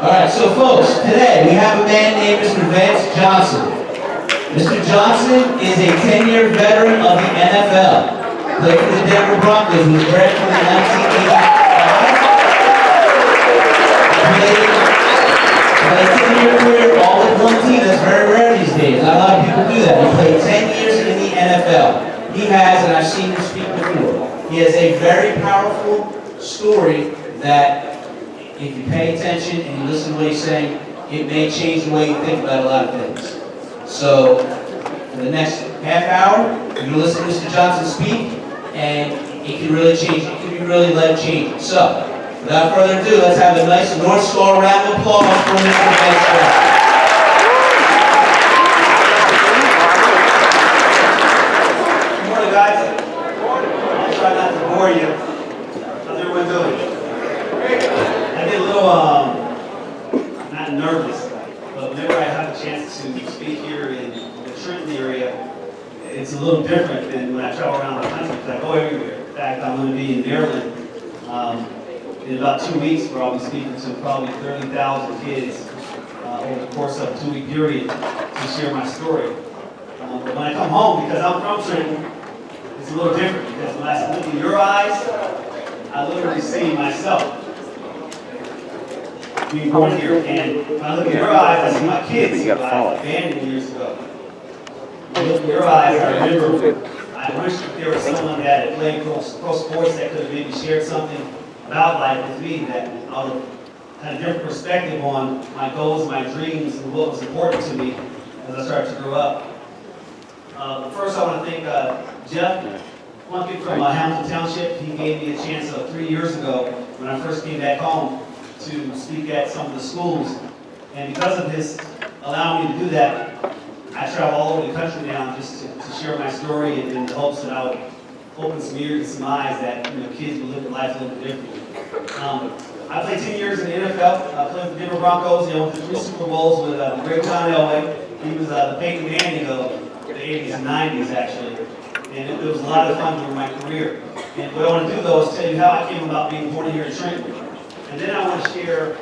Alright, so folks, today we have a man named Mr. Vance Johnson. Mr. Johnson is a 10-year veteran of the NFL. Played for the Denver Broncos, who was drafted in 1985. Played a 10-year career all with one team. That's very rare these days. Not a lot of people do that. He played 10 years in the NFL. He has, and I've seen him speak before, he has a very powerful story that if you pay attention and you listen to what he's saying, it may change the way you think about a lot of things. So, for the next half hour, you're going to listen to Mr. Johnson speak, and it can really change. It can be really life-changing. So, without further ado, let's have a nice North Star round of applause for Mr. Vance Johnson. Good morning, guys. I'll try not to bore you. How's everyone doing? I get a little, not nervous, but whenever I have a chance to speak here in the Trenton area, it's a little different than when I travel around the country, because I go everywhere. In fact, I'm going to be in Maryland in about 2 weeks, where I'll be speaking to probably 30,000 kids over the course of a 2-week period to share my story. But when I come home, because I'm from Trenton, it's a little different, because when I look in your eyes, I literally see myself being born here, and when I look in your eyes, I see my kids who I abandoned years ago. When I look in your eyes, I remember, I wish that there was someone that had played pro sports that could have maybe shared something about life with me that had a different perspective on my goals, my dreams, and what was important to me as I started to grow up. First, I want to thank Jeff, one kid from Hamilton Township. He gave me a chance 3 years ago when I first came back home to speak at some of the schools. And because of his allowing me to do that, I travel all over the country now just to share my story in the hopes that I would open some ears and some eyes that kids would live their life a little bit differently. I played 10 years in the NFL. I played with the Denver Broncos. Went to 3 Super Bowls with the great John Elway. He was the Peyton Manning of the 80s and 90s, actually. And it was a lot of fun during my career. And what I want to do, though, is tell you how I came about being born here in Trenton. And then I want to share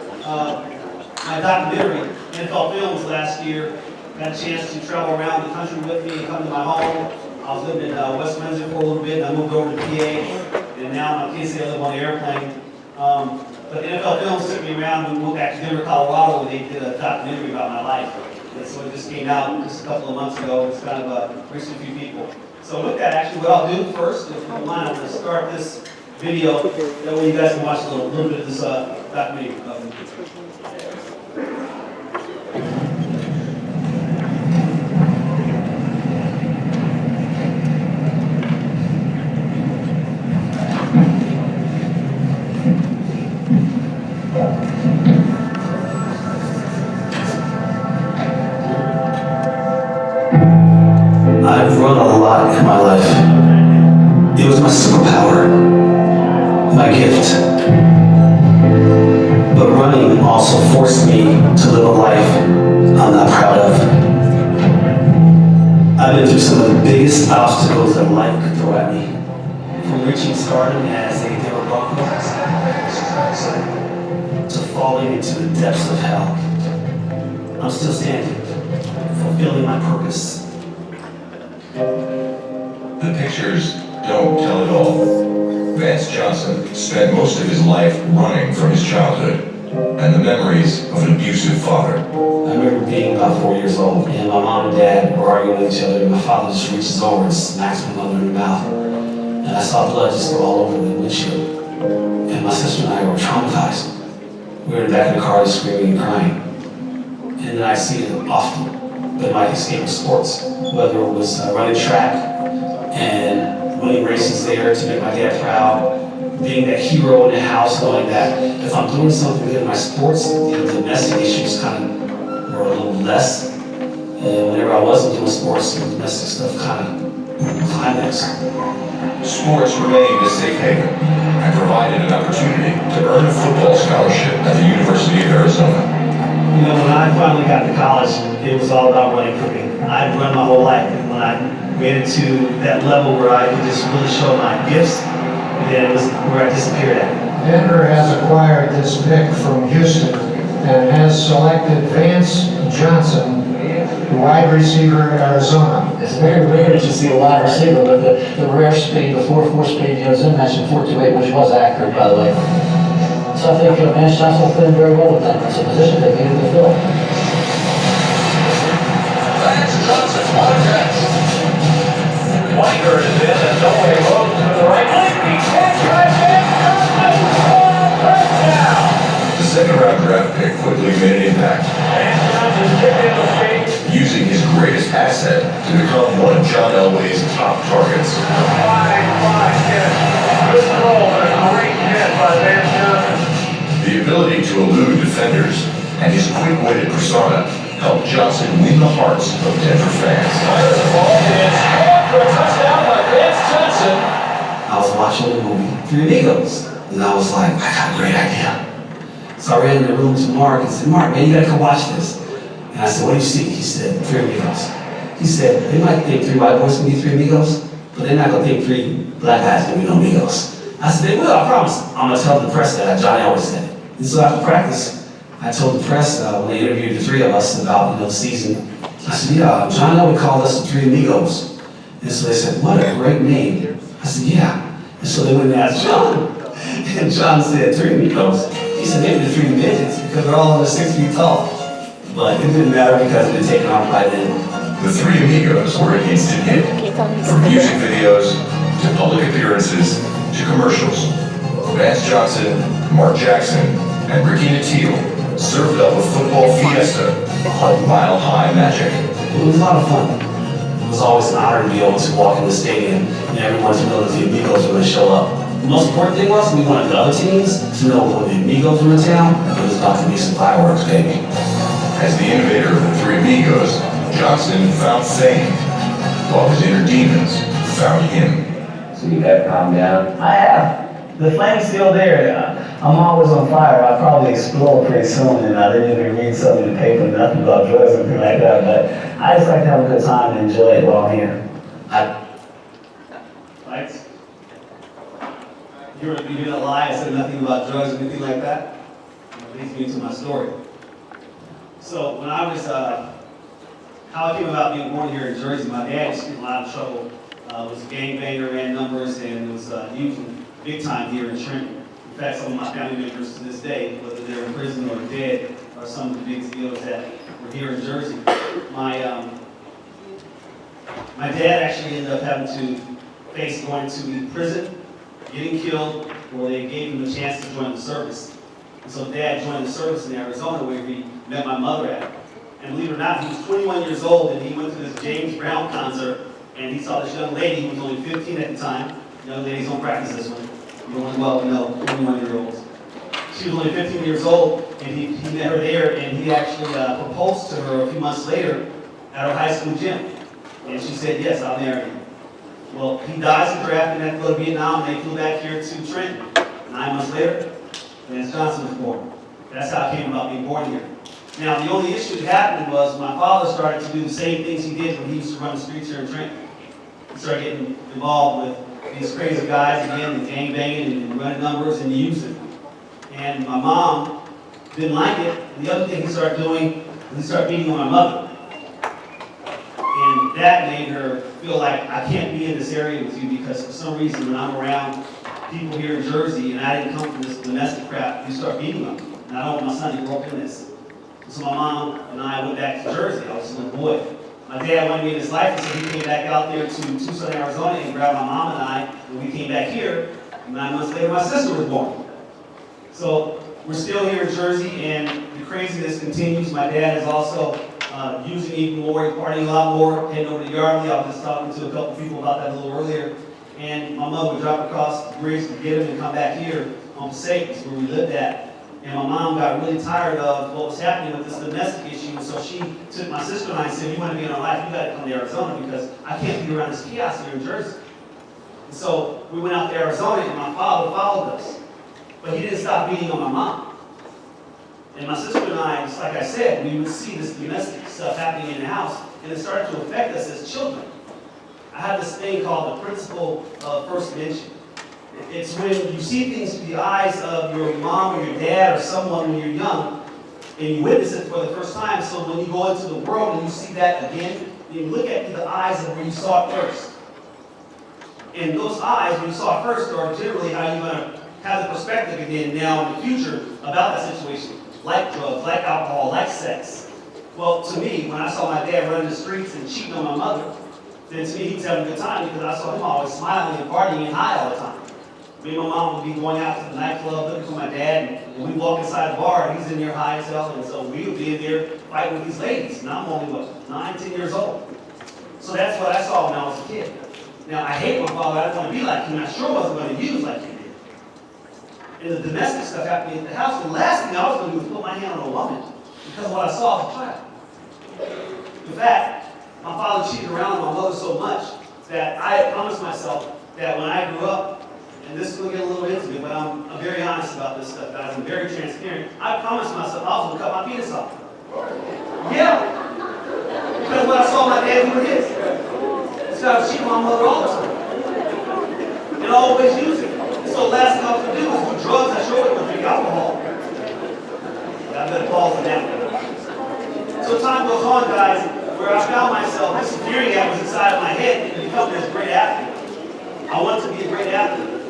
my documentary, NFL Films, last year. Got a chance to travel around the country with me and come to my home. I was living in West Windsor for a little bit, and I moved over to PA. And now my kids say I live on the airplane. But the NFL Films took me around. We moved back to Denver, Colorado, where they did a documentary about my life. And so it just came out just a couple of months ago. It's kind of reached a few people. So with that, actually, what I'll do first, if you don't mind, I'm going to start this video. That way you guys can watch a little bit of this documentary. I've run a lot in my life. It was my superpower, my gift. But running also forced me to live a life I'm not proud of. I've been through some of the biggest obstacles that life could throw at me. From reaching stardom as a Denver Broncos to falling into the depths of hell. I'm still standing, fulfilling my purpose. The pictures don't tell it all. Vance Johnson spent most of his life running from his childhood and the memories of an abusive father. I remember being about 4 years old, and my mom and dad were arguing with each other, and my father just reaches over and smacks my mother in the mouth. And I saw blood just go all over the windshield. And my sister and I were traumatized. We were in the back of the car just screaming and crying. And then I see it often, but my escape of sports, whether it was running track and winning races there to make my dad proud, being that hero in the house, knowing that if I'm doing something good in my sports, the domestic issues kind of were a little less. And whenever I wasn't doing sports, the domestic stuff kind of climaxed. Sports remained a safe haven and provided an opportunity to earn a football scholarship at the University of Arizona. You know, when I finally got to college, it was all about running for me. I'd run my whole life, and when I made it to that level where I could just really show my gifts, then it was where I disappeared at. Denver has acquired this pick from Houston, and has selected Vance Johnson, wide receiver, Arizona. It's very rare that you see a wide receiver, but the rare speed, the 4.4 speed he was in, mentioned 4.28, which was accurate, by the way. So I think Vance Johnson will fit in very well with that. It's a position they needed to fill. Vance Johnson, one catch. Whiter is in and nobody moves to the right. He can't try Vance Johnson for a touchdown. The second-round draft pick quickly made an impact, Vance Johnson kicked in the feet. using his greatest asset to become one of John Elway's top targets. Fine catch. Good throw, but a great catch by Vance Johnson. The ability to elude defenders and his quick-witted persona helped Johnson win the hearts of Denver fans. Fires the ball and scored for a touchdown by Vance Johnson. I was watching the movie Three Amigos, and I was like, I got a great idea. So I ran in the room to Mark and said, Mark, man, you gotta come watch this. And I said, what do you see? He said, Three Amigos. He said, they might think three white boys can be three amigos, but they're not gonna think three black guys can be no amigos. I said, they will, I promise. I'm gonna tell the press that Johnny always said it. And so after practice, I told the press when they interviewed the three of us about the season, I said, yeah, John Elway called us the Three Amigos. And so they said, what a great name. I said, yeah. And so they went and asked John. And John said, Three Amigos. He said, maybe the three midgets, because they're all under 6 feet tall. But it didn't matter because it had taken off by then. The Three Amigos were an instant hit. From music videos, to public appearances, to commercials. Vance Johnson, Mark Jackson, and Ricky Nattiel served up a football fiesta called Mile High Magic. It was a lot of fun. It was always an honor to be able to walk in the stadium and everyone to know that the Amigos were going to show up. The most important thing was we wanted the other teams to know when the Amigos were in town, it was about to be some fireworks, baby. As the innovator of the Three Amigos, Johnson found fame, while his inner demons found him. So you have calmed down? I have. The flame's still there. I'm always on fire. I'll probably explode pretty soon, and I didn't even read something in the paper, nothing about drugs or anything like that, but I just like to have a good time and enjoy it while I'm here. Lights? You didn't lie and said nothing about drugs or anything like that? That leads me to my story. So when I was, how I came about being born here in Jersey, my dad was in a lot of trouble. Was a gangbanger, ran numbers, and was used big time here in Trenton. In fact, some of my family members to this day, whether they're in prison or dead, are some of the biggest dealers that were here in Jersey. My dad actually ended up having to face going to prison, getting killed, or they gave him a chance to join the service. And so Dad joined the service in Arizona where he met my mother at. And believe it or not, he was 21 years old and he went to this James Brown concert and he saw this young lady who was only 15 at the time. Young ladies don't practice this one. You don't well know 21-year-olds. She was only 15 years old and he met her there and he actually proposed to her a few months later at her high school gym. And she said, yes, I'll marry you. Well, he dies in draft and had to go to Vietnam and they flew back here to Trenton. 9 months later, Vance Johnson was born. That's how I came about being born here. Now, the only issue that happened was my father started to do the same things he did when he used to run the streets here in Trenton. He started getting involved with these crazy guys again, and gang banging and running numbers and using. And my mom didn't like it. And the other thing he started doing was he started beating on my mother. And that made her feel like I can't be in this area with you because for some reason when I'm around people here in Jersey and I didn't come from this domestic crap, you start beating them. And I don't want my son to grow up in this. So my mom and I went back to Jersey. I was a little boy. My dad wanted me in his life, and so he came back out there to Tucson, Arizona, and grabbed my mom and I, and we came back here. And 9 months later, my sister was born. So we're still here in Jersey, and the craziness continues. My dad is also using even more, partying a lot more, heading over to Yardley. I was just talking to a couple people about that a little earlier. And my mother would drop across the bridge to get him and come back here on Passaic, where we lived at. And my mom got really tired of what was happening with this domestic issue, so she took my sister and I and said, you want to be in our life, you got to come to Arizona because I can't be around this chaos here in Jersey. And so we went out to Arizona and my father followed us. But he didn't stop beating on my mom. And my sister and I, just like I said, we would see this domestic stuff happening in the house, and it started to affect us as children. I have this thing called the principle of first mention. It's when you see things through the eyes of your mom or your dad or someone when you're young, and you witness it for the first time. So when you go into the world and you see that again, you look at through the eyes of where you saw it first. And those eyes, when you saw it first, are generally how you're going to have the perspective again now in the future about that situation. Like drugs, like alcohol, like sex. Well, to me, when I saw my dad running the streets and cheating on my mother, then to me he was having a good time because I saw him always smiling and partying and high all the time. Me and my mom would be going out to the nightclub looking for my dad, and we'd walk inside the bar, and he's in there high as hell, and so we would be in there fighting with these ladies. And I'm only, 9, 10 years old. So that's what I saw when I was a kid. Now, I hate my father. I didn't want to be like him. I sure wasn't going to use like he did. And the domestic stuff happening at the house. The last thing I was going to do was put my hand on a woman because of what I saw as a child. In fact, my father cheated around with my mother so much that I had promised myself that when I grew up, and this is going to get a little intimate, but I'm very honest about this stuff, guys. I'm very transparent. I promised myself I was going to cut my penis off. Yeah. Because what I saw my dad do with his. I was cheating on my mother all the time. And always using it. So the last thing I was going to do was do drugs. I sure wasn't going to drink alcohol. I better pause on that one. So time goes on, guys, where I found myself, this fearing that was inside of my head and becoming this great athlete. I wanted to be a great athlete.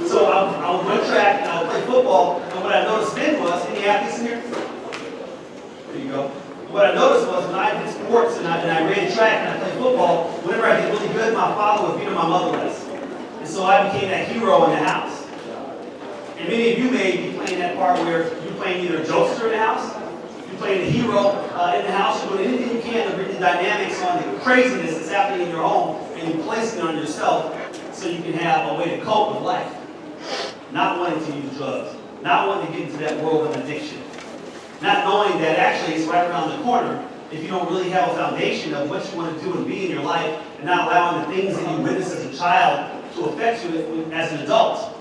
So I would run track and I would play football. And what I noticed then was, any athletes in here? There you go. What I noticed was when I did sports and I ran track and I played football, whenever I did really good, my father would beat my mother less. And so I became that hero in the house. And many of you may be playing that part where you're playing either a jokester in the house, you're playing a hero in the house, you're doing anything you can to bring the dynamics on the craziness that's happening in your home, and you're placing it on yourself so you can have a way to cope with life. Not wanting to use drugs, not wanting to get into that world of addiction. Not knowing that actually it's right around the corner if you don't really have a foundation of what you want to do and be in your life and not allowing the things that you witnessed as a child to affect you as an adult.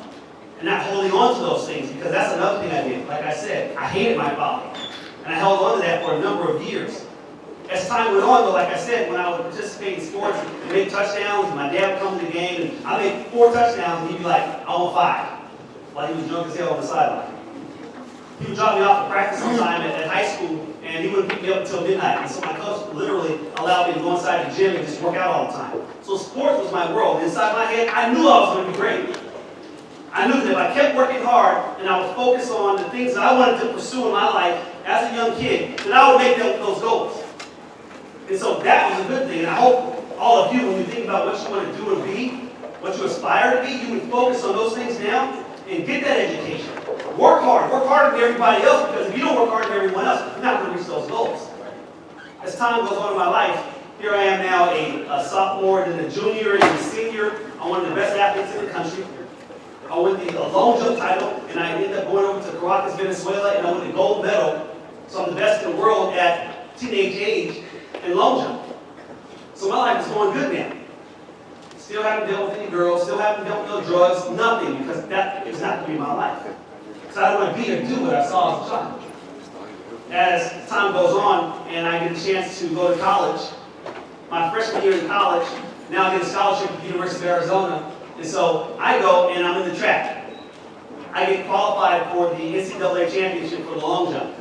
And not holding on to those things because that's another thing I did. Like I said, I hated my father. And I held on to that for a number of years. As time went on, though, like I said, when I would participate in sports and make touchdowns, my dad would come to the game and I'd make 4 touchdowns and he'd be like, I want 5. While he was drunk as hell on the sideline. He would drop me off to practice sometime at high school, and he wouldn't pick me up until midnight. And so my coach literally allowed me to go inside the gym and just work out all the time. So sports was my world. Inside my head, I knew I was going to be great. I knew that if I kept working hard and I was focused on the things that I wanted to pursue in my life as a young kid, then I would make those goals. And so that was a good thing. And I hope all of you, when you think about what you want to do and be, what you aspire to be, you would focus on those things now and get that education. Work harder than everybody else, because if you don't work harder than everyone else, you're not going to reach those goals. As time goes on in my life, here I am now a sophomore, then a junior, and a senior. I'm one of the best athletes in the country. I won the long jump title, and I ended up going over to Caracas, Venezuela, and I won the gold medal. So I'm the best in the world at teenage age in long jump. So my life is going good now. Still haven't dealt with any girls, still haven't dealt with no drugs, nothing, because that is not going to be my life. So I don't want to be or do what I saw as a child. As time goes on and I get a chance to go to college, my freshman year in college, now I get a scholarship at the University of Arizona, and so I go and I'm in the track. I get qualified for the NCAA championship for the long jump.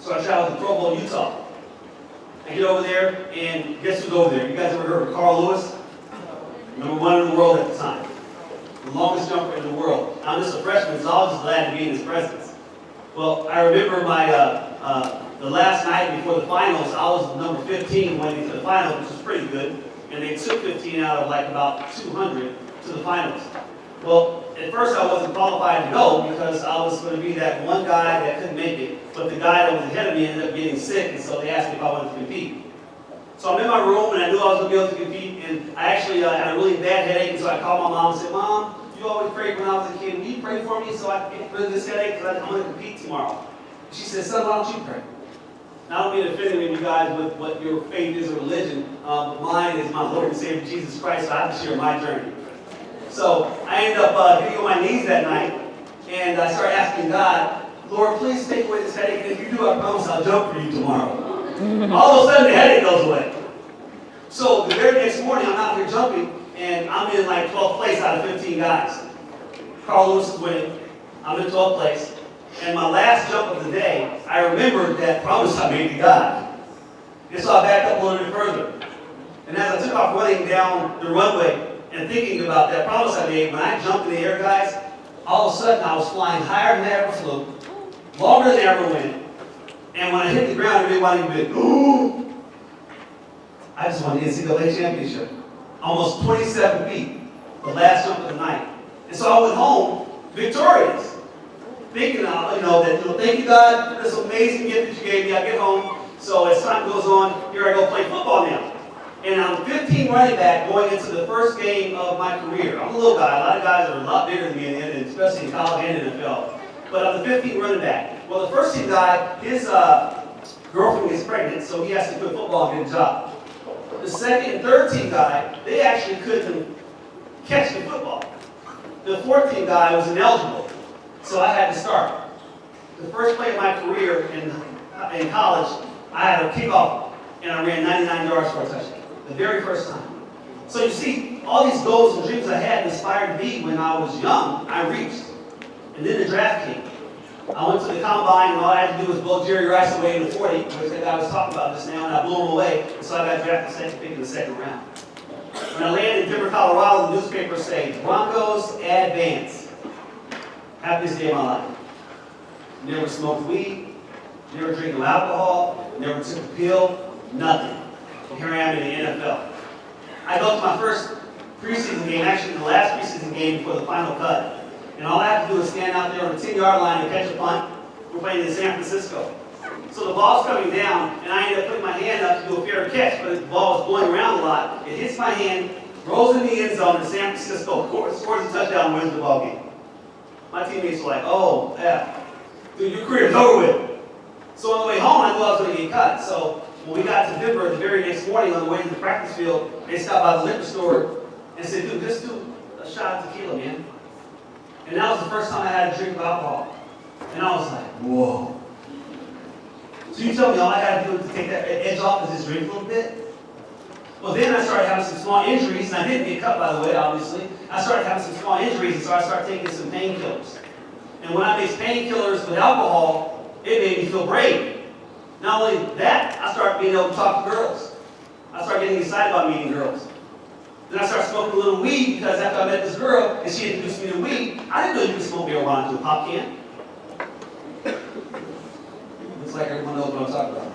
So I travel to Provo, Utah. I get over there, and guess who's over there? You guys ever heard of Carl Lewis? Number 1 in the world at the time. The longest jumper in the world. I'm just a freshman, so I was just glad to be in his presence. Well, I remember the last night before the finals, I was number 15 going into the finals, which was pretty good. And they took 15 out of like about 200 to the finals. Well, at first I wasn't qualified to go because I was going to be that one guy that couldn't make it. But the guy that was ahead of me ended up getting sick, and so they asked me if I wanted to compete. So I'm in my room, and I knew I was going to be able to compete, and I actually had a really bad headache, and so I called my mom and said, Mom, you always prayed when I was a kid. Will you pray for me so I can get rid of this headache because I'm going to compete tomorrow? She said, son, why don't you pray? Now, I don't mean to offend any of you guys with what your faith is or religion. Mine is my Lord and Savior Jesus Christ, so I have to share my journey. So I ended up getting on my knees that night, and I started asking God, Lord, please take away this headache, and if you do, I promise I'll jump for you tomorrow. All of a sudden, the headache goes away. So the very next morning, I'm out here jumping, and I'm in like 12th place out of 15 guys. Carl Lewis is winning. I'm in 12th place. And my last jump of the day, I remembered that promise I made to God. And so I backed up a little bit further. And as I took off running down the runway and thinking about that promise I made, when I jumped in the air, guys, all of a sudden I was flying higher than I ever flew, longer than I ever went. And when I hit the ground, everybody went, ooh! I just won the NCAA championship. Almost 27 feet, the last jump of the night. And so I went home victorious, thinking, thank you, God, for this amazing gift that you gave me. I get home. So as time goes on, here I go play football now. And I'm 15 running back going into the first game of my career. I'm a little guy. A lot of guys are a lot bigger than me, especially in college and NFL. But I'm the 15th running back. Well, the first team guy, his girlfriend gets pregnant, so he has to quit football and get a job. The second and third team guy, they actually couldn't catch the football. The fourth team guy was ineligible, so I had to start. The first play of my career in college, I had a kickoff, and I ran 99 yards for a touchdown. The very first time. So you see, all these goals and dreams I had inspired me when I was young, I reached. And then the draft came. I went to the combine, and all I had to do was blow Jerry Rice away in the 40, which the guy was talking about just now, and I blew him away, and so I got drafted second pick in the second round. When I landed in Denver, Colorado, the newspapers say, Broncos add Vance. Happiest day of my life. Never smoked weed, never drank no alcohol, never took a pill, nothing. Here I am in the NFL. I go to my first preseason game, actually the last preseason game before the final cut. And all I have to do is stand out there on the 10-yard line and catch a punt. We're playing in San Francisco. So the ball's coming down, and I end up putting my hand up to do a fair catch, but the ball is going around a lot. It hits my hand, rolls in the end zone, and San Francisco scores a touchdown and wins the ball game. My teammates were like, oh, yeah, dude, your career's over with. So on the way home, I knew I was going to get cut. So when we got to Denver the very next morning on the way to the practice field, they stopped by the liquor store and said, dude, just do a shot of tequila, man. And that was the first time I had a drink of alcohol. And I was like, whoa. So you tell me all I got to do to take that edge off is just drink a little bit? Well, then I started having some small injuries, and I didn't get cut, by the way, obviously. I started having some small injuries, and so I started taking some painkillers. And when I mixed painkillers with alcohol, it made me feel brave. Not only that, I started being able to talk to girls. I started getting excited about meeting girls. Then I started smoking a little weed because after I met this girl and she introduced me to weed, I didn't know you could smoke marijuana to a pop can. Looks like everyone knows what I'm talking about.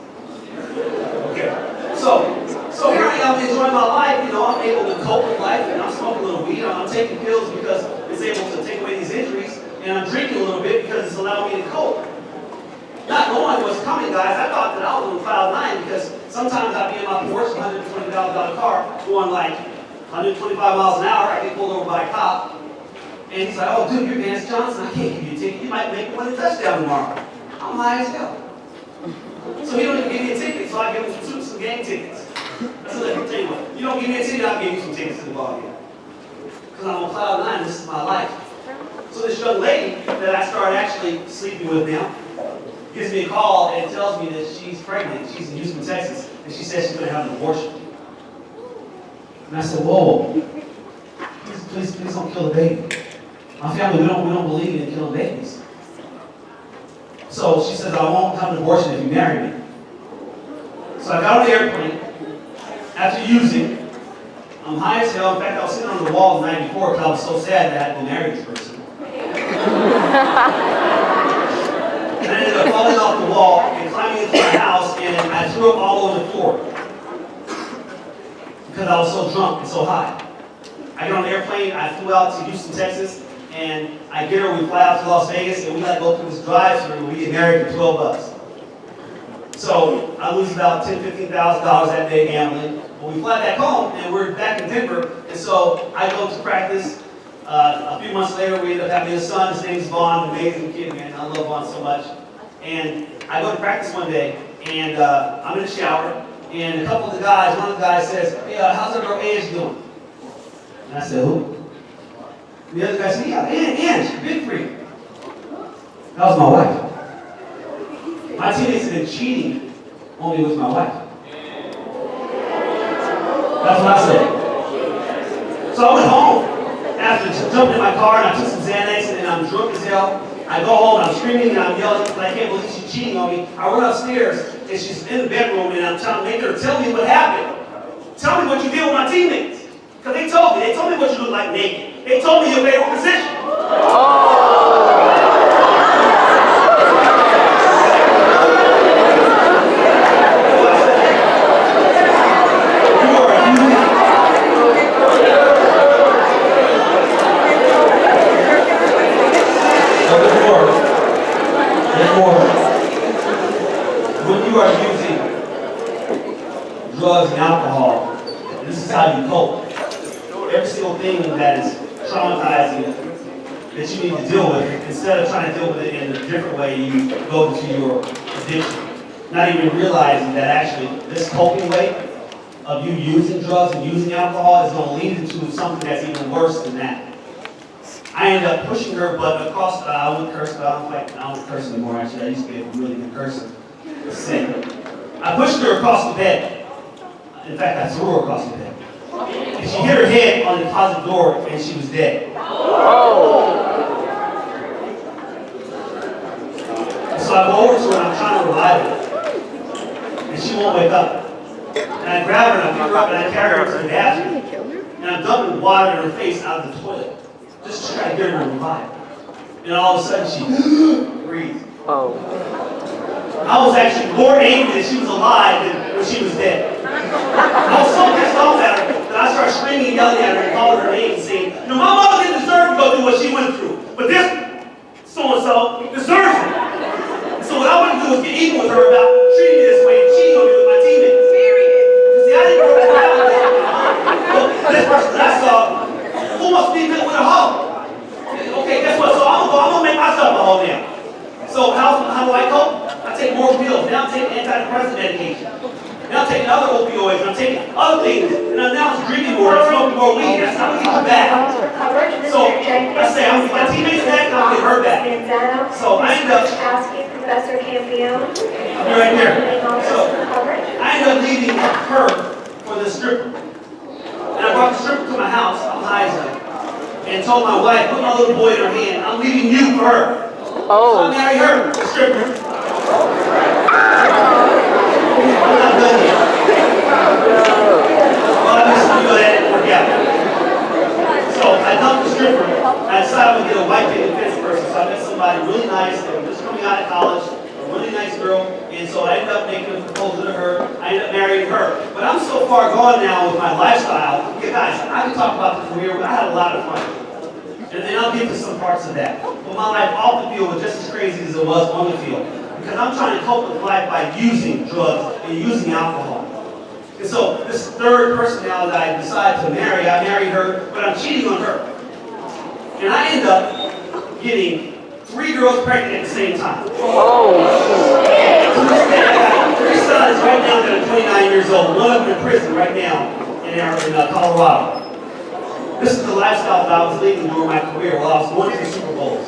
Okay. So here I am enjoying my life. I'm able to cope with life, and I'm smoking a little weed. I'm taking pills because it's able to take away these injuries, and I'm drinking a little bit because it's allowing me to cope. Not knowing what's coming, guys, I thought that I was on cloud nine because sometimes I'd be in my Porsche, $120,000 car, going like 125 miles an hour. I get pulled over by a cop, and he's like, "Oh, dude, you're Vance Johnson. I can't give you a ticket. You might make me win a touchdown tomorrow." I'm high as hell. So he don't even give me a ticket, so I give him some game tickets. That's what I tell you what. You don't give me a ticket, I'll give you some tickets to the ball game. Because I'm on cloud nine. This is my life. So this young lady that I started actually sleeping with now gives me a call and tells me that she's pregnant. She's in Houston, Texas, and she says she's going to have an abortion. And I said, whoa, please don't kill the baby. My family, we don't believe in killing babies. So she says, I won't have an abortion if you marry me. So I got on the airplane. After using, I'm high as hell. In fact, I was sitting on the wall in 94 because I was so sad that I had to go marry this person. And I ended up falling off the wall and climbing into my house, and I threw up all over the floor because I was so drunk and so high. I get on the airplane, I flew out to Houston, Texas, and I get her, we fly out to Las Vegas, and we go through this drive-thru, and we get married for 12 bucks. So I lose about $10,000, $15,000 that day gambling. But we fly back home, and we're back in Denver, and so I go to practice. A few months later, we end up having a son. His name's Vaughn, amazing kid, man. I love Vaughn so much. And I go to practice one day, and I'm in the shower, and a couple of the guys, one of the guys says, hey, how's our girl Ange doing? And I said, who? And the other guy said, yeah, Ange, big freak. That was my wife. My teammates had been cheating on me with my wife. That's what I said. So I went home after jumping in my car, and I took some Xanax, and I'm drunk as hell. I go home, I'm screaming and I'm yelling because I can't believe she's cheating on me. I run upstairs and she's in the bedroom and I'm trying to make her tell me what happened. Tell me what you did with my teammates. Because they told me what you look like naked. They told me your favorite position. When you are using drugs and alcohol, this is how you cope. Every single thing that is traumatizing that you need to deal with, instead of trying to deal with it in a different way, you go to your addiction. Not even realizing that actually this coping way of you using drugs and using alcohol is going to lead into something that's even worse than that. I ended up pushing her butt across, I wouldn't curse, but I don't curse anymore actually. I used to be a really good person. Sin. I pushed her across the bed. In fact, I threw her across the bed. And she hit her head on the closet door and she was dead. So I go over to her and I'm trying to revive her. And she won't wake up. And I grab her and I pick her up and I carry her to the bathroom. And I'm dumping water in her face out of the toilet. Just to try to get her to revive. And all of a sudden she breathed. I was actually more angry that she was alive than when she was dead. I was so pissed off at her that I started screaming and yelling at her and calling her name and saying, you know, my mother didn't deserve to go through what she went through, but this so-and-so deserves it. So what I wanted to do was get even with her about treating me this way and cheating on me with my teammates. Because see, I didn't grow up around this. Well, this person that I saw, who wants to be with a hoe? Okay, guess what? So I'm gonna make myself a hoe now. So how do I cope? I take more pills. Now I'm taking antidepressant medication. Now I'm taking other opioids. I'm taking other things. And now I'm drinking more. I'm smoking more weed. That's not what keeps you back. So I say, I'm my teammates back, and I'll get her back. So I end up. Professor Campione. I'll be right there. So I end up leaving her for the stripper. And I brought the stripper to my house. I'm high as hell. And told my wife, put my little boy in her hand. I'm leaving you for her. So I married her, the stripper. I'm not done yet. Well, I missed you, that didn't work out. So I dumped the stripper. I decided to get a white picket fence person. So I met somebody really nice. They were just coming out of college, a really nice girl. And so I ended up making a proposal to her. I ended up marrying her. But I'm so far gone now with my lifestyle. You guys, I can talk about the career, but I had a lot of fun. And then I'll get to some parts of that. But my life off the field was just as crazy as it was on the field. Because I'm trying to cope with life by using drugs and using alcohol. And so this third person now that I decided to marry, I married her, but I'm cheating on her. And I end up getting 3 girls pregnant at the same time. To this day, I got 3 sons right now that are 29 years old. One of them in prison right now in Colorado. This is the lifestyle that I was leading during my career while I was going to the Super Bowls.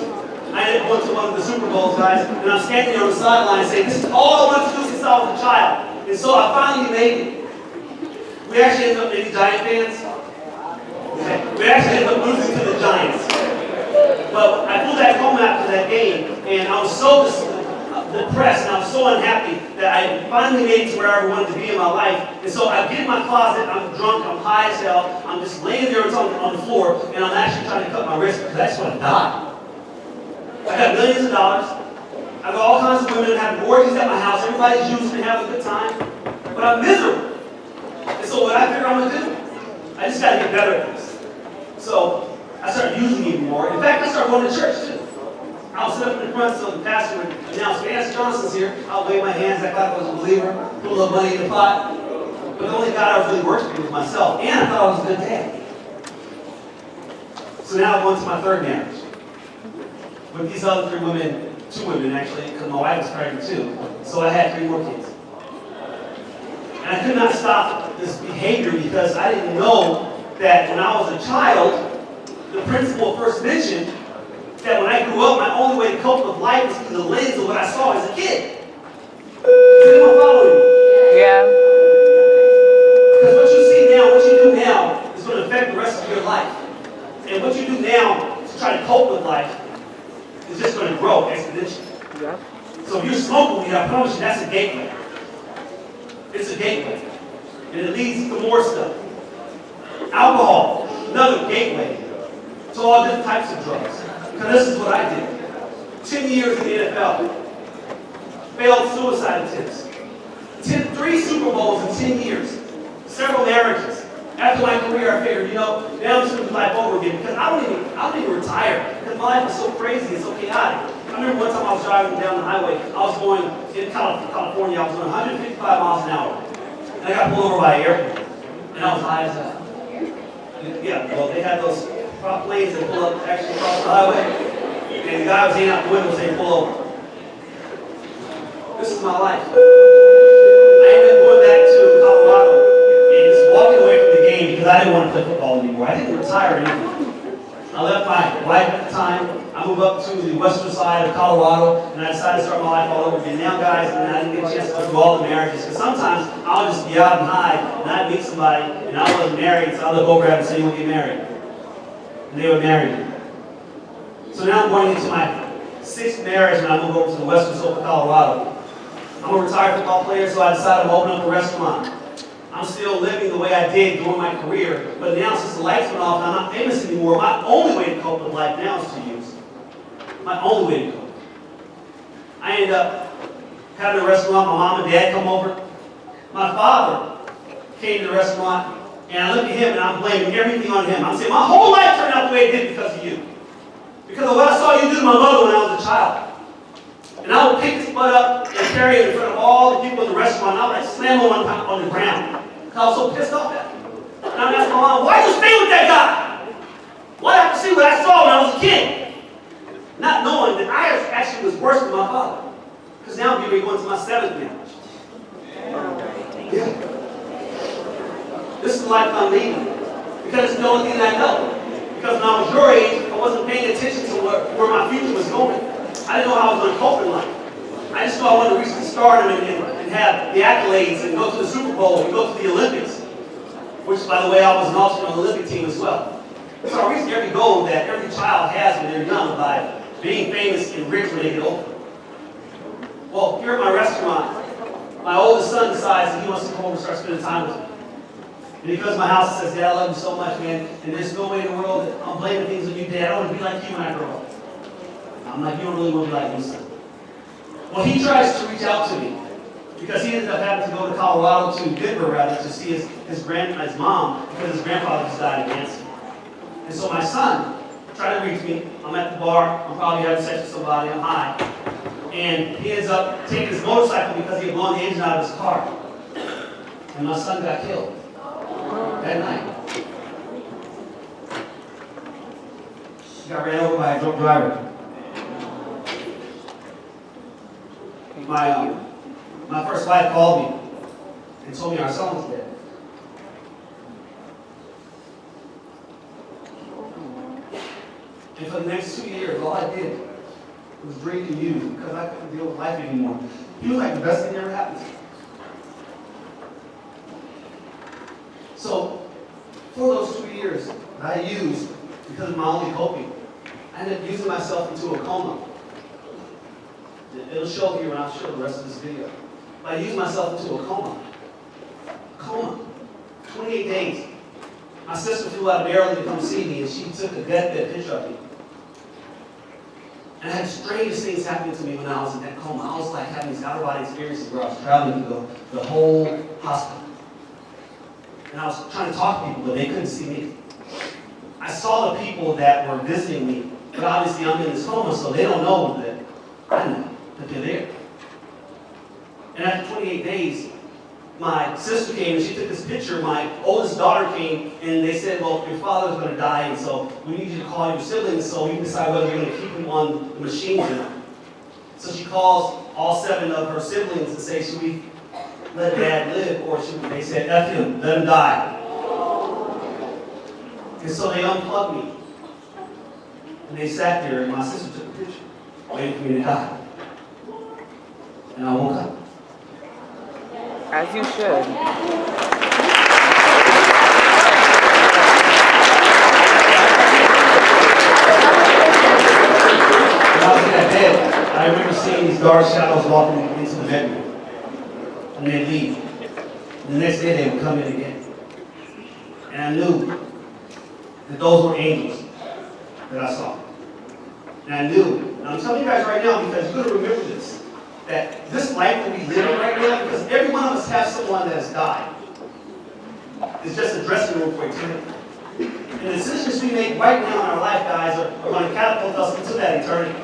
I ended up going to one of the Super Bowls, guys, and I'm standing there on the sideline saying, this is all I wanted to do since I was a child. And so I finally made it. We actually ended up being Giant fans. We actually ended up losing to the Giants. But I flew back home after that game, and I was so depressed and I was so unhappy that I finally made it to where I wanted to be in my life. And so I get in my closet, I'm drunk, I'm high as hell, I'm just laying there on the floor, and I'm actually trying to cut my wrist because I just want to die. I got millions of dollars. I got all kinds of women having orgies at my house. Everybody's using and having a good time. But I'm miserable. And so what I figure I'm going to do, I just got to get better at this. So I started using even more. In fact, I started going to church too. I was sitting up in the front so the pastor would announce, Vance Johnson's here. I'll wave my hands, act like I was a believer, put a little money in the pot. But the only God I was really worshiping was myself. And I thought I was a good dad. So now I'm going to my 3rd marriage. With these other 3 women, 2 women actually, because my wife was pregnant too. So I had 3 more kids. And I could not stop this behavior because I didn't know that when I was a child, the principal first mentioned that when I grew up, my only way to cope with life was through the lens of what I saw as a kid. Is anyone following me? Yeah. Because what you see now, what you do now, is going to affect the rest of your life. And what you do now to try to cope with life is just going to grow. That's a gateway. It's a gateway. And it leads to more stuff. Alcohol, another gateway to all different types of drugs. Because this is what I did. 10 years in the NFL. Failed suicide attempts. 3 Super Bowls in 10 years. Several marriages. After my career, I figured, now I'm just going to do life over again because I don't even retire because my life is so crazy and so chaotic. I remember one time I was driving down the highway. I was going in California. I was going 155 miles an hour. And I got pulled over by an airplane. And I was high as hell. Yeah, well, they had those prop planes that pull up actually across the highway. And the guy was hanging out the window saying, pull over. This is my life. I ended up going back to Colorado and just walking away from the game because I didn't want to play football anymore. I didn't retire or anything. I left my wife at the time. I moved up to the western side of Colorado and I decided to start my life all over again. Now, guys, I didn't get a chance to go through all the marriages because sometimes I'll just be out and high and I'd meet somebody and I wasn't married, so I'd look over at them and say, you want to get married? And they would marry me. So now I'm going into my 6th marriage and I moved over to the western slope of Colorado. I'm a retired football player, so I decided to open up a restaurant. I'm still living the way I did during my career, but now since the lights went off and I'm not famous anymore, my only way to cope with life now is to use. My only way to cope. I ended up having a restaurant, my mom and dad come over. My father came to the restaurant, and I look at him and I'm blaming everything on him. I'm saying, my whole life turned out the way it did because of you. Because of what I saw you do to my mother when I was a child. And I would pick this butt up and carry it in front of all the people in the restaurant, and I would like slam him on the ground. I was so pissed off at him. And I would ask my mom, why did you stay with that guy? Why did I have to see what I saw when I was a kid? Not knowing that I actually was worse than my father. Because now I'm going to my 7th marriage. Yeah. This is the life I'm leading. Because it's the only thing I know. Because when I was your age, I wasn't paying attention to where my future was going. I didn't know how I was going to cope in life. I just knew I wanted to reach the stardom and have the accolades and go to the Super Bowl and go to the Olympics. Which, by the way, I was an alternate on the Olympic team as well. So I reached every goal that every child has when they're young by being famous and rich when they get older. Well, here at my restaurant, my oldest son decides that he wants to come over and start spending time with me. And he comes to my house and says, Dad, I love you so much, man, and there's no way in the world that I'm blaming things on you, Dad. I want to be like you when I grow up. I'm like, you don't really want to be like me, son. Well, he tries to reach out to me because he ended up having to go to Colorado, to Denver rather, to see his mom because his grandfather just died of cancer. And so my son tried to reach me. I'm at the bar. I'm probably having sex with somebody. I'm high. And he ends up taking his motorcycle because he had blown the engine out of his car. And my son got killed that night. He got ran over by a drunk driver. My first wife called me and told me our son was dead. And for the next 2 years, all I did was drink and use because I couldn't deal with life anymore. He was like the best thing that ever happened to me. So, for those 2 years that I used because of my only coping, I ended up using myself into a coma. It'll show here when I'll show the rest of this video. But I used myself into a coma. Coma. 28 days. My sister flew out of Maryland to come see me, and she took a deathbed picture of me. And I had strange things happening to me when I was in that coma. I was like having these out-of-body experiences where I was traveling through the whole hospital. And I was trying to talk to people, but they couldn't see me. I saw the people that were visiting me, but obviously I'm in this coma, so they don't know that I know that they're there. And after 28 days, my sister came and she took this picture. My oldest daughter came and they said, well, your father's going to die, and so we need you to call your siblings so we can decide whether you're going to keep him on the machines or not. So she calls all 7 of her siblings and says, should we let Dad live, or should we? They said, F him, let him die. And so they unplugged me. And they sat there, and my sister took a picture, waiting for me to die. And I woke up. As you should. When I was in that bed, I remember seeing these dark shadows walking into the bedroom. and they'd leave. And the next day they would come in again. And I knew that those were angels that I saw. And I knew, and I'm telling you guys right now because you're going to remember this, that this life that we live in right now, because every one of us has someone that has died. It's just a dressing room for eternity. And the decisions we make right now in our life, guys, are going to catapult us into that eternity.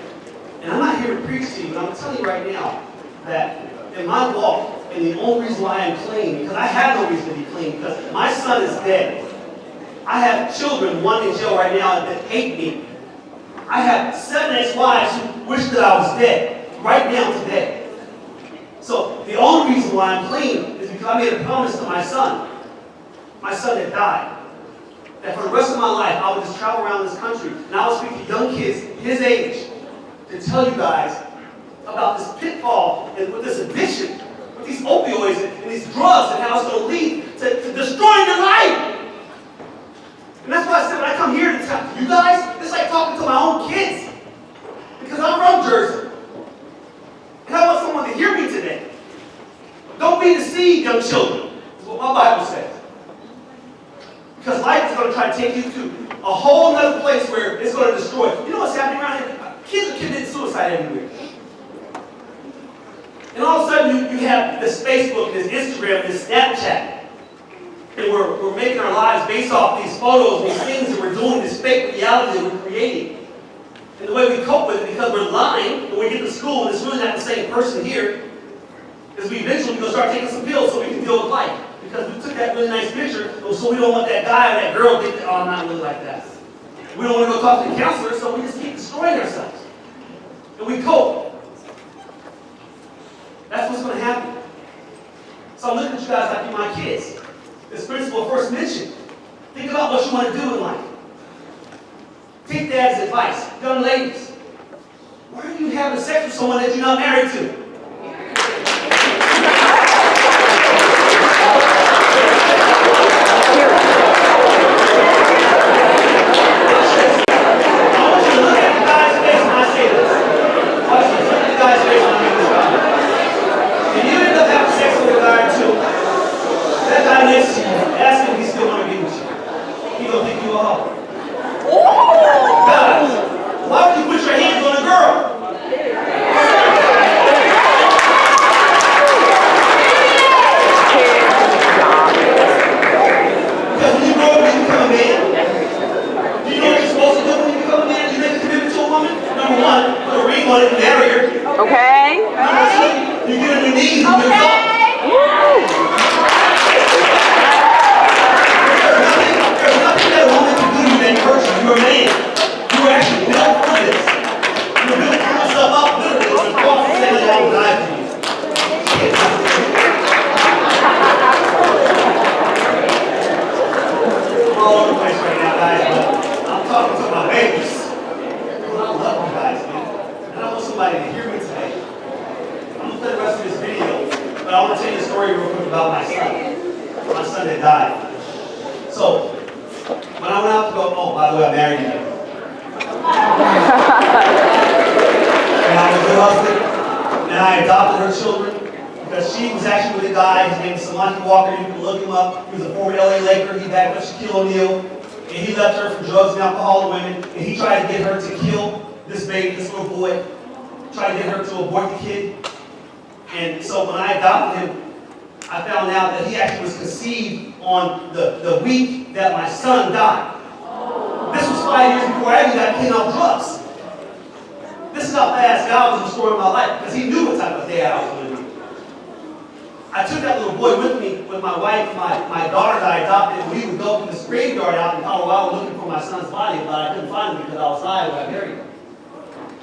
And I'm not here to preach to you, but I'm telling you right now that in my walk, and the only reason why I'm clean, because I have no reason to be clean, because my son is dead. I have children, one in jail right now, that hate me. I have 7 ex-wives who wish that I was dead, right now today. So the only reason why I'm clean is because I made a promise to my son that died, that for the rest of my life, I would just travel around this country, and I would speak to young kids his age to tell you guys about this pitfall and with this addiction, with these opioids and these drugs, and how it's going to lead to destroying your life. And that's why I said when I come here to talk to you guys, it's like talking to my own kids. Because I'm from Jersey. And I want someone to hear me today. Don't be deceived, young children, is what my Bible says. Because life is going to try to take you to a whole other place where it's going to destroy. You know what's happening around here? Kids are committing suicide everywhere. And all of a sudden you have this Facebook, this Instagram, this Snapchat. And we're making our lives based off these photos, these things that we're doing, this fake reality that we're creating. And the way we cope with it, because we're lying when we get to school and it's really not the same person here, is we eventually going to start taking some pills so we can deal with life. Because we took that really nice picture, so we don't want that guy or that girl to think that, oh, I'm not really like that. We don't want to go talk to the counselor, so we just keep destroying ourselves. And we cope. That's what's going to happen. So I'm looking at you guys like you're my kids. This principle first mentioned. Think about what you want to do in life. Take Dad's advice. Young ladies, why are you having sex with someone that you're not married to? The week that my son died. This was 5 years before I even got clean off drugs. This is how fast God was restoring my life, because He knew what type of dad I was going to be. I took that little boy with me, with my wife, my daughter that I adopted, and we would go to this graveyard out in Colorado looking for my son's body, but I couldn't find him because I was high when I buried him.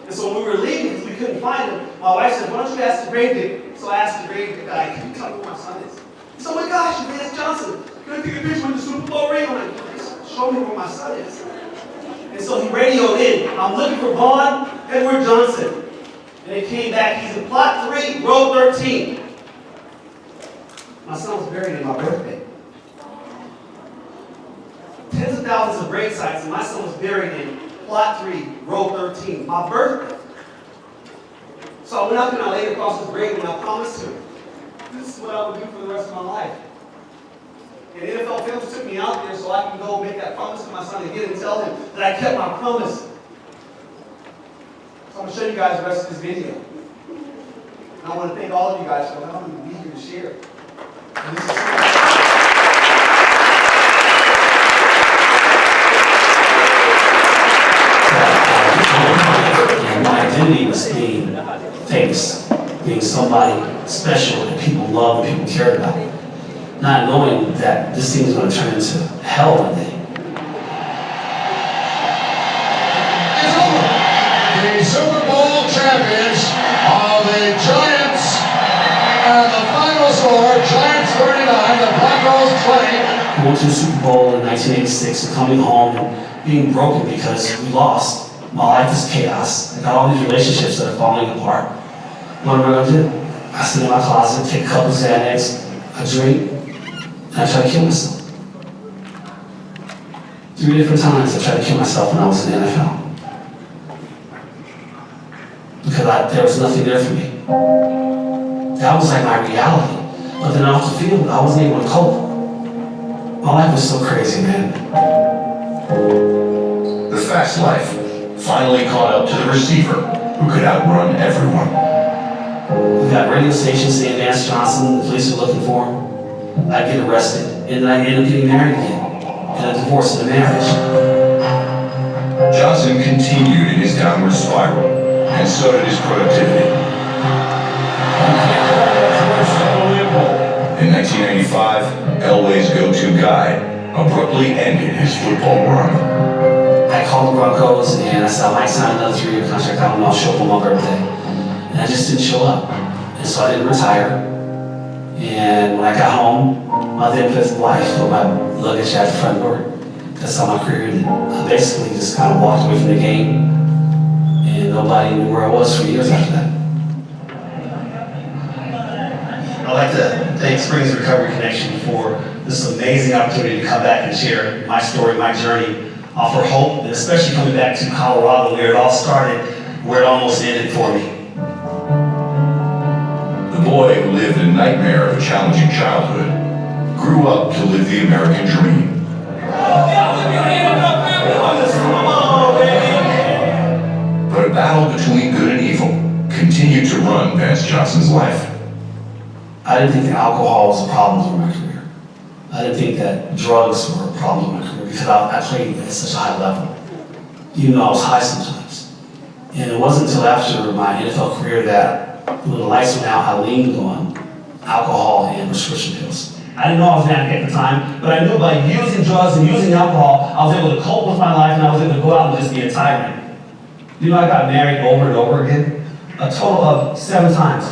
And so when we were leaving, because we couldn't find him, my wife said, why don't you ask the grave digger? So I asked the grave digger guy, can you tell me where my son is? He said, oh my gosh, you're Vance Johnson. Can I take a picture with the Super Bowl ring? I'm like, show me where my son is. And so he radioed in, I'm looking for Vaughn Edward Johnson. And he came back, he's in plot 3, row 13. My son was buried in my birthday. Tens of thousands of grave sites, and my son was buried in plot 3, row 13, my birthday. So I went up and I laid across his grave and I promised him, this this is what I would do for the rest of my life. And NFL Films took me out there so I can go make that promise to my son again and tell him that I kept my promise. So I'm going to show you guys the rest of this video. And I want to thank all of you guys for allowing me to be here to share. And this is And my identity was being famous, being somebody special that people loved and people cared about. Not knowing that this thing was going to turn into hell one day. It's over. The Super Bowl champions are the Giants, and the final score, Giants 39, the Broncos 20. Going to the Super Bowl in 1986 and coming home and being broken because we lost. My life is chaos. I got all these relationships that are falling apart. What am I going to do? I sit in my closet, take a couple of Xanax, I drink, and I try to kill myself. 3 different times I tried to kill myself when I was in the NFL. Because there was nothing there for me. That was like my reality. But then off the field, I wasn't able to cope. My life was so crazy, man. The fast life finally caught up to the receiver who could outrun everyone. We got radio stations saying Vance Johnson, the police are looking for him. I'd get arrested, and then I'd end up getting married again, and a divorce and a marriage. Johnson continued in his downward spiral, and so did his productivity. In 1995, Elway's go-to guy abruptly ended his football run. I called the Broncos, and I said, I might sign another 3-year contract. I don't know, I'll show up on my birthday. And I just didn't show up. And so I didn't retire. And when I got home, my then fifth wife put my luggage at the front door. That's how my career ended. I basically just kind of walked away from the game, and nobody knew where I was for years after that. I'd like to thank Springs Recovery Connection for this amazing opportunity to come back and share my story, my journey, offer hope, and especially coming back to Colorado where it all started, where it almost ended for me. The boy who lived a nightmare of a challenging childhood grew up to live the American dream. But a battle between good and evil continued to run Vance Johnson's life. I didn't think that alcohol was a problem for my career. I didn't think that drugs were a problem in my career because I played at such a high level. Even though I was high sometimes. And it wasn't until after my NFL career that when the lights went out, I leaned on alcohol and prescription pills. I didn't know I was an addict at the time, but I knew by using drugs and using alcohol, I was able to cope with my life and I was able to go out and just be a tyrant. You know, I got married over and over again, a total of 7 times.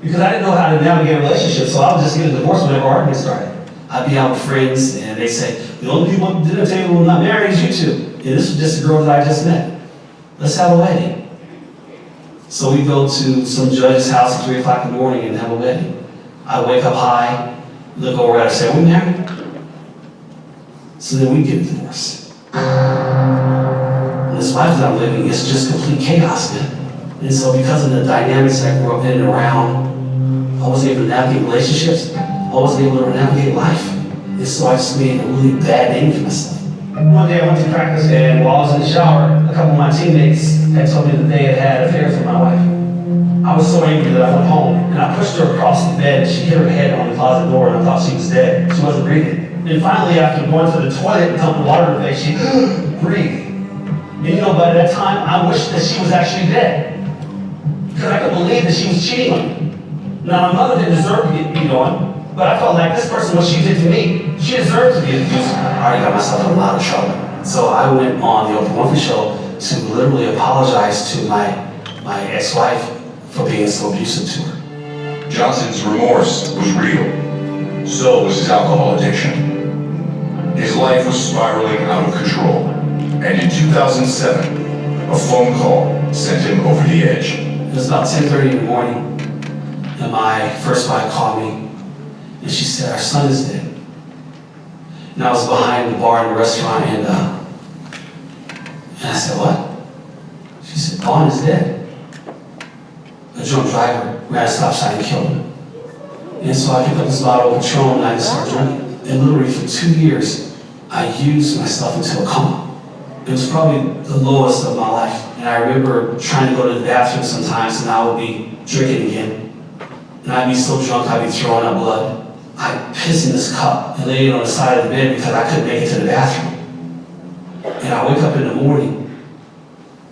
Because I didn't know how to navigate relationships, so I would just get a divorce whenever arguments started. I'd be out with friends, and they'd say, the only people at the dinner table who are not married is you two. And this was just a girl that I just met. Let's have a wedding. So we go to some judge's house at 3 o'clock in the morning and have a wedding. I wake up high, look over at her and say, are we married? So then we get a divorce. And this life that I'm living is just complete chaos, man. And so because of the dynamics I grew up in and around, I wasn't able to navigate relationships. I wasn't able to navigate life. And so I just made a really bad name for myself. One day I went to practice, and while I was in the shower, a couple of my teammates had told me that they had had affairs with my wife. I was so angry that I went home, and I pushed her across the bed, and she hit her head on the closet door, and I thought she was dead. She wasn't breathing. And finally, after going to the toilet and dumping water in her face, she breathed. And you know, by that time, I wished that she was actually dead. Because I couldn't believe that she was cheating on me. Now, my mother didn't deserve to get beat on, but I felt like this person, what she did to me, she deserved to be abused. I already got myself in a lot of trouble. So I went on the Oprah Winfrey Show to literally apologize to my ex-wife for being so abusive to her. Johnson's remorse was real. So was his alcohol addiction. His life was spiraling out of control. And in 2007, a phone call sent him over the edge. It was about 10:30 in the morning, and my first wife called me, and she said, our son is dead. And I was behind the bar in the restaurant, and I said, what? She said, Vaughn is dead. A drunk driver ran a stop sign and killed him. And so I picked up this bottle of Patron and I just started drinking. And literally for 2 years, I used myself into a coma. It was probably the lowest of my life. And I remember trying to go to the bathroom sometimes and I would be drinking again. And I'd be so drunk, I'd be throwing up blood. I'd piss in this cup and lay it on the side of the bed because I couldn't make it to the bathroom. And I wake up in the morning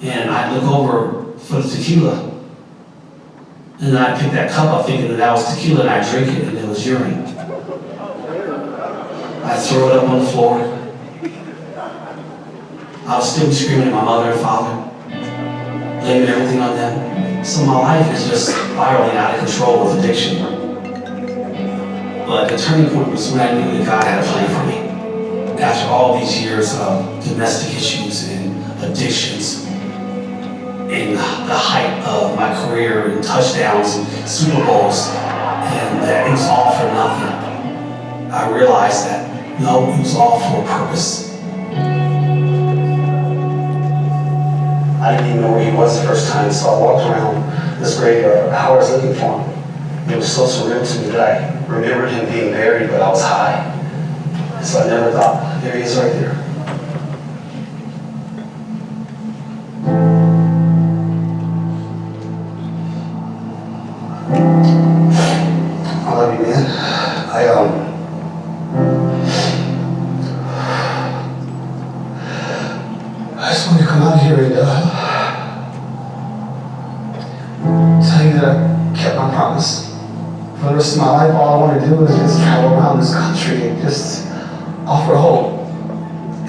and I look over for the tequila. And then I pick that cup up thinking that was tequila and I drink it and it was urine. I throw it up on the floor. I was still screaming at my mother and father, blaming everything on them. So my life is just spiraling out of control with addiction. But the turning point was when I knew that God had a plan for me. After all these years of domestic issues and addictions, in the height of my career and touchdowns and Super Bowls, and that it was all for nothing, I realized that no, it was all for a purpose. I didn't even know where he was the first time, so I walked around this graveyard for hours looking for him. It was so surreal to me that I remembered him being buried, but I was high. And so I never thought, there he is right there. I love you, man. I just wanted to come out here and tell you that I kept my promise. For the rest of my life, all I want to do is just travel around this country and just offer hope.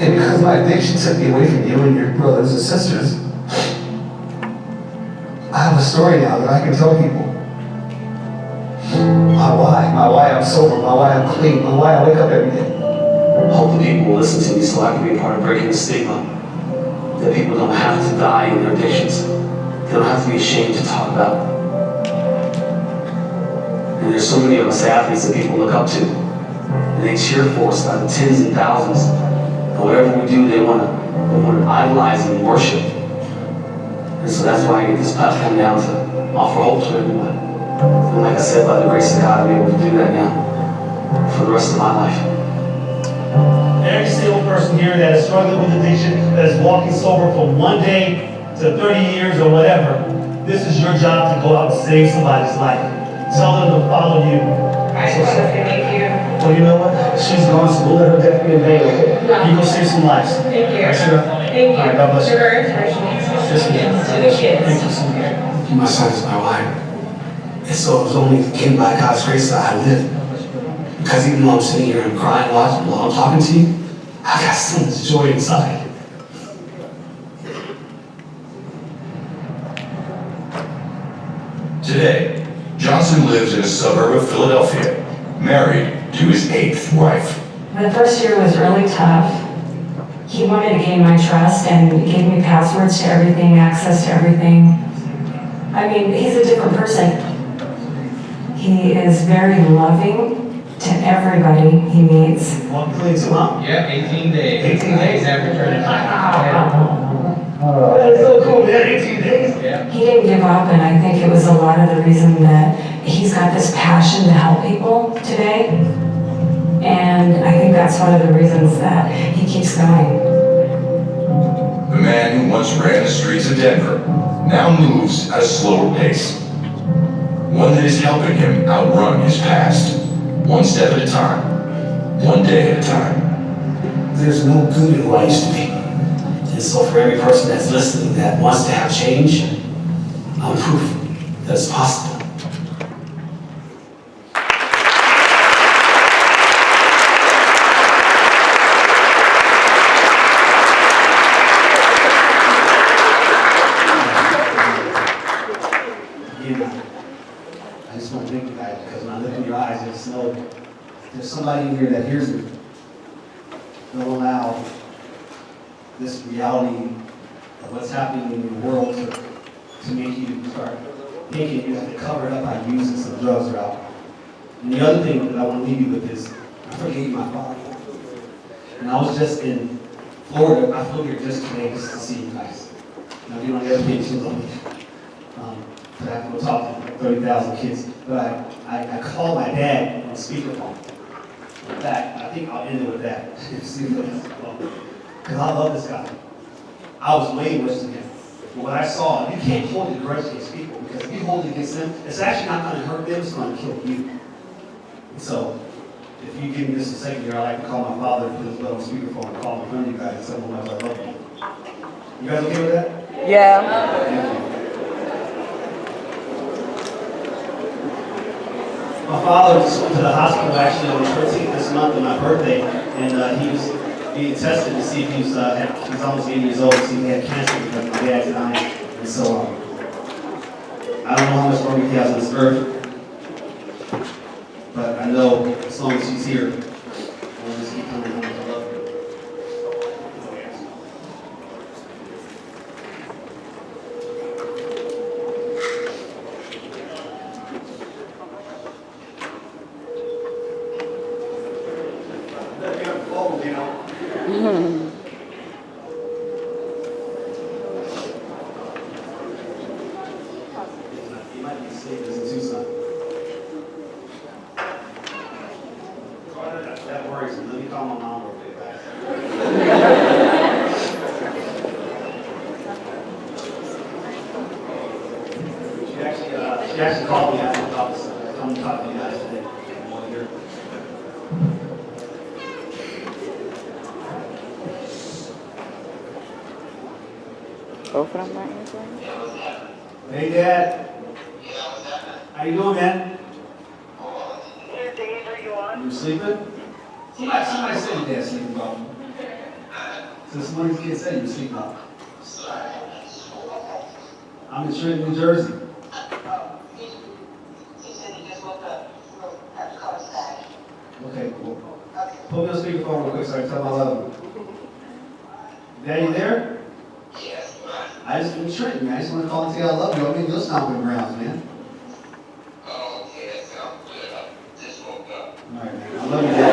And because my addiction took me away from you and your brothers and sisters, I have a story now that I can tell people. My why I'm sober, my why I'm clean, my why I wake up every day. Hope that people will listen to me so I can be a part of breaking the stigma. That people don't have to die in their addictions. They don't have to be ashamed to talk about it. And there's so many of us athletes that people look up to. And they cheer for us by the tens and thousands. And whatever we do, they want to idolize and worship. And so that's why I get this platform now to offer hope to everyone. And like I said, by the grace of God, I'm able to do that now for the rest of my life. Every single person here that is struggling with addiction, that is walking sober from 1 day to 30 years or whatever, this is your job to go out and save somebody's life. Tell them to follow you. I just want to thank you. Well, you know what? She's gone, so we'll let her death be in vain, okay? You go save some lives. Thank you. All right, sure. Thank you. All right, God bless you. You're very inspirational. Yes, To the kids. Thank you so much. My son is my wife. And so it was only came by God's grace that I lived. Because even though I'm sitting here and crying while I'm talking to you, I got so much joy inside. Today, Johnson lives in a suburb of Philadelphia, married to his 8th wife. The first year was really tough. He wanted to gain my trust and gave me passwords to everything, access to everything. I mean, he's a different person. He is very loving to everybody he meets. Walk clean too, huh? Yeah, 18 days. 18 days? After turning. That is so cool, man. 18 days. Yeah. He didn't give up, and I think it was a lot of the reason that he's got this passion to help people today. And I think that's one of the reasons that he keeps going. The man who once ran the streets of Denver now moves at a slower pace. One that is helping him outrun his past, one step at a time, one day at a time. There's no good in who I used to be. And so for every person that's listening that wants to have change, I'm proof that it's possible. I just want to thank you guys because when I look in your eyes, I just know there's somebody in here that hears me. Don't allow this reality of what's happening in your world to make you start thinking you have to cover it up by using some drugs or alcohol. And the other thing that I want to leave you with is, I forgave my father. And I was just in Florida. I flew here just today just to see you guys. And I'll get on the other page soon. But I have to go talk to 30,000 kids. But I called my dad on speakerphone. In fact, I think I'll end it with that. Because I love this guy. I was way worse than him. But what I saw, you can't hold a grudge against people, because if you hold it against them, it's actually not going to hurt them, it's going to kill you. And so, if you give me just a second here, I'd like to call my father and put his butt on speakerphone and call him in front of you guys and tell him how much I love you. You guys okay with that? Yeah. Thank you. My father just went to the hospital actually on the 13th this month on my birthday, and he was being tested to see if he was almost 80 years old, to see if he had cancer because my dad's dying. And so I don't know how much longer he has on this earth, but I know as long as he's here, I'll just keep telling him how much I love him. He might be asleep. He's in Tucson. That worries me. Let me call my mom real quick, guys. She actually called me after the office. Come talk to you guys today. I'm all here. Both of them not answering? Hey, Dad. How you doing, man? You sleeping? Somebody said your dad's sleeping, Bob. So some of these kids said you were sleeping off. I'm in Trenton, New Jersey. Okay, cool. Put me on speakerphone real quick so I can tell him I love him. Dad, you there? I just been Trenton, man. I just want to call and say I love you. I mean, you're stomping grounds, man. All right, man. I love you, Dad.